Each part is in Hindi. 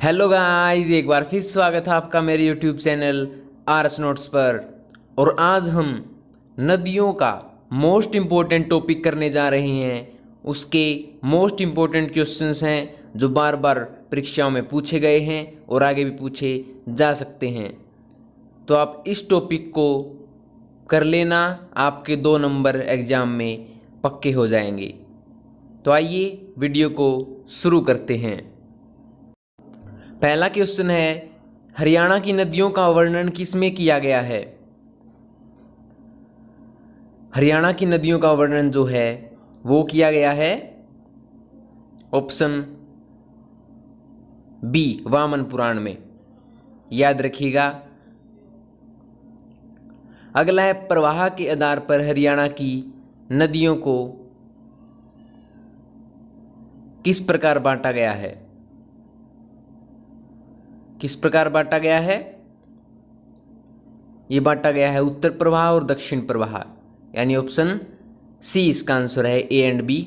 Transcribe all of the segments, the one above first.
हेलो गाइस, एक बार फिर स्वागत है आपका मेरे यूट्यूब चैनल आरएस नोट्स पर। और आज हम नदियों का मोस्ट इम्पोर्टेंट टॉपिक करने जा रहे हैं। उसके मोस्ट इम्पोर्टेंट क्वेश्चंस हैं जो बार बार परीक्षाओं में पूछे गए हैं और आगे भी पूछे जा सकते हैं। तो आप इस टॉपिक को कर लेना, आपके 2 नंबर एग्जाम में पक्के हो जाएंगे। तो आइए वीडियो को शुरू करते हैं। पहला क्वेश्चन है, हरियाणा की नदियों का वर्णन किसमें किया गया है? हरियाणा की नदियों का वर्णन जो है वो किया गया है ऑप्शन बी, वामन पुराण में। याद रखिएगा। अगला है, प्रवाह के आधार पर हरियाणा की नदियों को किस प्रकार बांटा गया है? किस प्रकार बांटा गया है? ये बांटा गया है उत्तर प्रवाह और दक्षिण प्रवाह, यानी ऑप्शन सी इसका आंसर है। ए एंड बी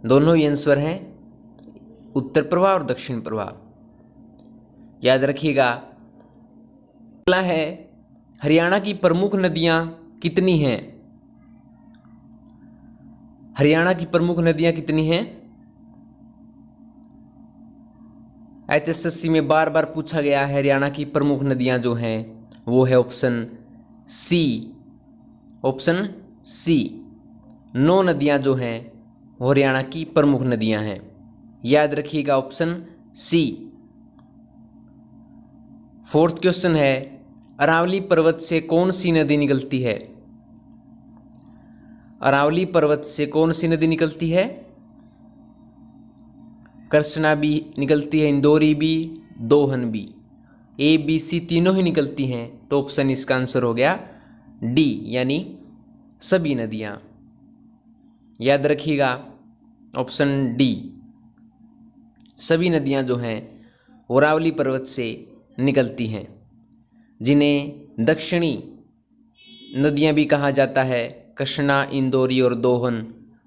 दोनों ही आंसर हैं, उत्तर प्रवाह और दक्षिण प्रवाह। याद रखिएगा। अगला है, हरियाणा की प्रमुख नदियां कितनी हैं? हरियाणा की प्रमुख नदियां कितनी हैं? HSSC में बार बार पूछा गया है। हरियाणा की प्रमुख नदियां जो हैं वो है ऑप्शन सी। ऑप्शन सी 9 नदियां जो हैं वो हरियाणा की प्रमुख नदियां हैं। याद रखिएगा, ऑप्शन सी। फोर्थ क्वेश्चन है, अरावली पर्वत से कौन सी नदी निकलती है? अरावली पर्वत से कौन सी नदी निकलती है? कृष्णा भी निकलती है, इंदौरी भी, दोहन भी। ए बी सी तीनों ही निकलती हैं, तो ऑप्शन इसका आंसर हो गया डी, यानी सभी नदियां। याद रखिएगा, ऑप्शन डी सभी नदियां जो हैं वो अरावली पर्वत से निकलती हैं, जिन्हें दक्षिणी नदियां भी कहा जाता है। कृष्णा, इंदौरी और दोहन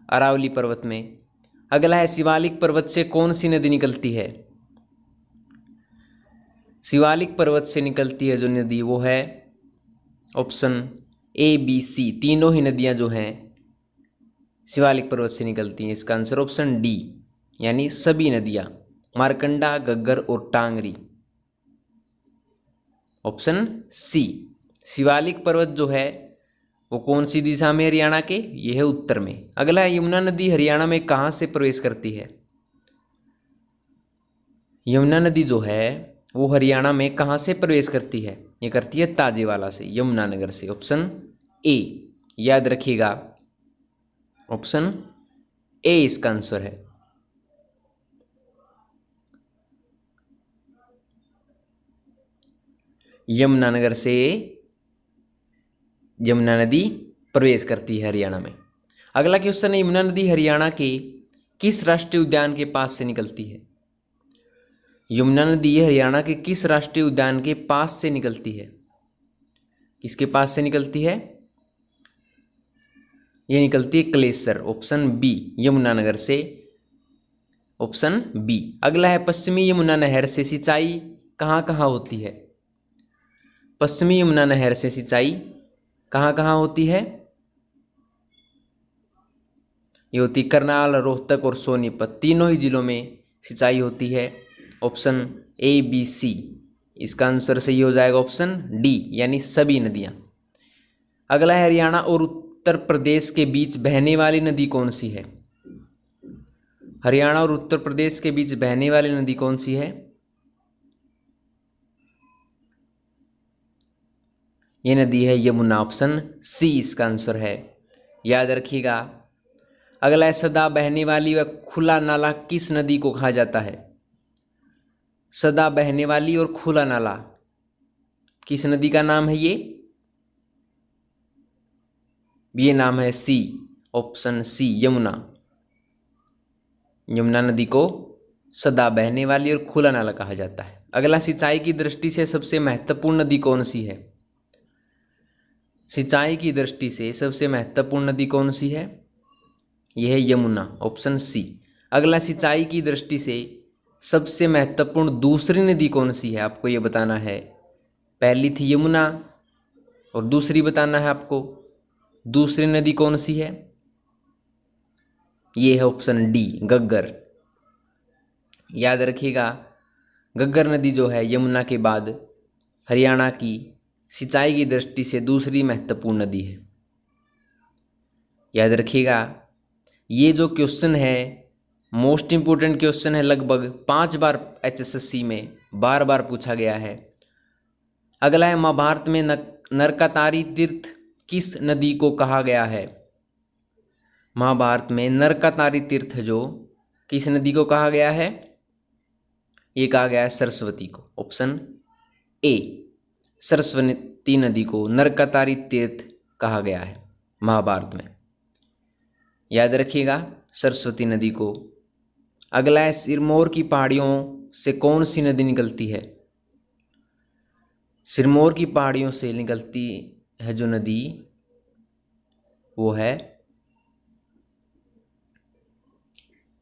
अरावली पर्वत में। अगला है, शिवालिक पर्वत से कौन सी नदी निकलती है? शिवालिक पर्वत से निकलती है जो नदी वो है ऑप्शन ए बी सी तीनों ही नदियां जो हैं शिवालिक पर्वत से निकलती हैं। इसका आंसर ऑप्शन डी, यानी सभी नदियां, मारकंडा, गग्गर और टांगरी। Option C. शिवालिक पर्वत जो है वो कौन सी दिशा में? हरियाणा के, यह है उत्तर में। अगला है, यमुना नदी हरियाणा में कहाँ से प्रवेश करती है? यमुना नदी जो है वो हरियाणा में कहाँ से प्रवेश करती है? ये करती है ताजेवाला से, यमुनानगर से। Option A. याद रखिएगा, ऑप्शन ए इसका आंसर है। यमुनानगर से यमुना नदी प्रवेश करती है हरियाणा में। अगला क्वेश्चन है, यमुना नदी हरियाणा के किस राष्ट्रीय उद्यान के पास से निकलती है? यमुना नदी हरियाणा के किस राष्ट्रीय उद्यान के पास से निकलती है? किसके पास से निकलती है? ये निकलती है कलेसर, ऑप्शन बी, यमुनानगर से। Option B. अगला है, पश्चिमी यमुना नहर से सिंचाई कहाँ कहाँ होती है? पश्चिमी यमुना नहर से सिंचाई कहाँ कहाँ होती है? ये होती करनाल, रोहतक और सोनीपत, तीनों ही जिलों में सिंचाई होती है। ऑप्शन ए बी सी इसका आंसर सही हो जाएगा, ऑप्शन डी, यानी सभी नदियां। अगला है, हरियाणा और उत्तर प्रदेश के बीच बहने वाली नदी कौन सी है? हरियाणा और उत्तर प्रदेश के बीच बहने वाली नदी कौन सी है? ये नदी है यमुना, ऑप्शन सी इसका आंसर है। याद रखिएगा। अगला है, सदा बहने वाली व खुला नाला किस नदी को कहा जाता है? सदा बहने वाली और खुला नाला किस नदी का नाम है? ये नाम है सी, ऑप्शन सी, यमुना। यमुना नदी को सदा बहने वाली और खुला नाला कहा जाता है। अगला, सिंचाई की दृष्टि से सबसे महत्वपूर्ण नदी कौन सी है? सिंचाई की दृष्टि से सबसे महत्वपूर्ण नदी कौन सी है? यह है यमुना, ऑप्शन सी। अगला, सिंचाई की दृष्टि से सबसे महत्वपूर्ण दूसरी नदी कौन सी है, आपको ये बताना है। पहली थी यमुना और दूसरी बताना है आपको। दूसरी नदी कौन सी है, ये है ऑप्शन डी घग्गर। याद रखिएगा, घग्गर नदी जो है यमुना के बाद हरियाणा की सिंचाई की दृष्टि से दूसरी महत्वपूर्ण नदी है। याद रखिएगा, ये जो क्वेश्चन है मोस्ट इम्पोर्टेंट क्वेश्चन है, लगभग 5 बार HSSC में बार बार पूछा गया है। अगला है, महाभारत में नरकातारी तीर्थ किस नदी को कहा गया है। महाभारत में नरकातारी तीर्थ जो किस नदी को कहा गया है, ये कहा गया है सरस्वती को। ऑप्शन ए, सरस्वती नदी को नरकातारी तीर्थ कहा गया है महाभारत में। याद रखिएगा, सरस्वती नदी को। अगला है, सिरमौर की पहाड़ियों से कौन सी नदी निकलती है। सिरमौर की पहाड़ियों से निकलती है जो नदी, वो है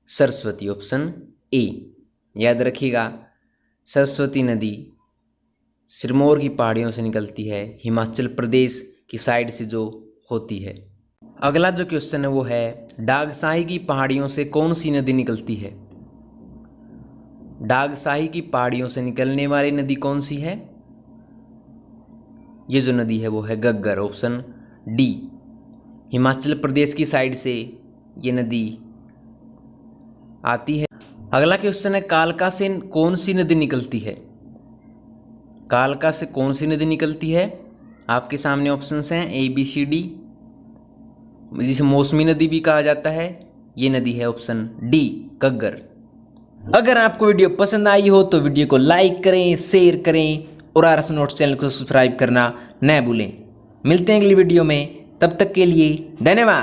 सरस्वती। Option A. याद रखिएगा, सरस्वती नदी सिरमौर की पहाड़ियों से निकलती है, हिमाचल प्रदेश की साइड से जो होती है। अगला जो क्वेश्चन है वो है, डागशाही की पहाड़ियों से कौन सी नदी निकलती है। डागशाही की पहाड़ियों से निकलने वाली नदी कौन सी है, ये जो नदी है वो है घग्गर। ऑप्शन डी, हिमाचल प्रदेश की साइड से ये नदी आती है। अगला क्वेश्चन है, कालका से कौन सी नदी निकलती है। कालका से कौन सी नदी निकलती है, आपके सामने ऑप्शंस हैं ABCD, जिसे मौसमी नदी भी कहा जाता है। ये नदी है ऑप्शन डी घग्गर। अगर आपको वीडियो पसंद आई हो तो वीडियो को लाइक करें, शेयर करें और RS नोट्स चैनल को सब्सक्राइब करना न भूलें। मिलते हैं अगली वीडियो में, तब तक के लिए धन्यवाद।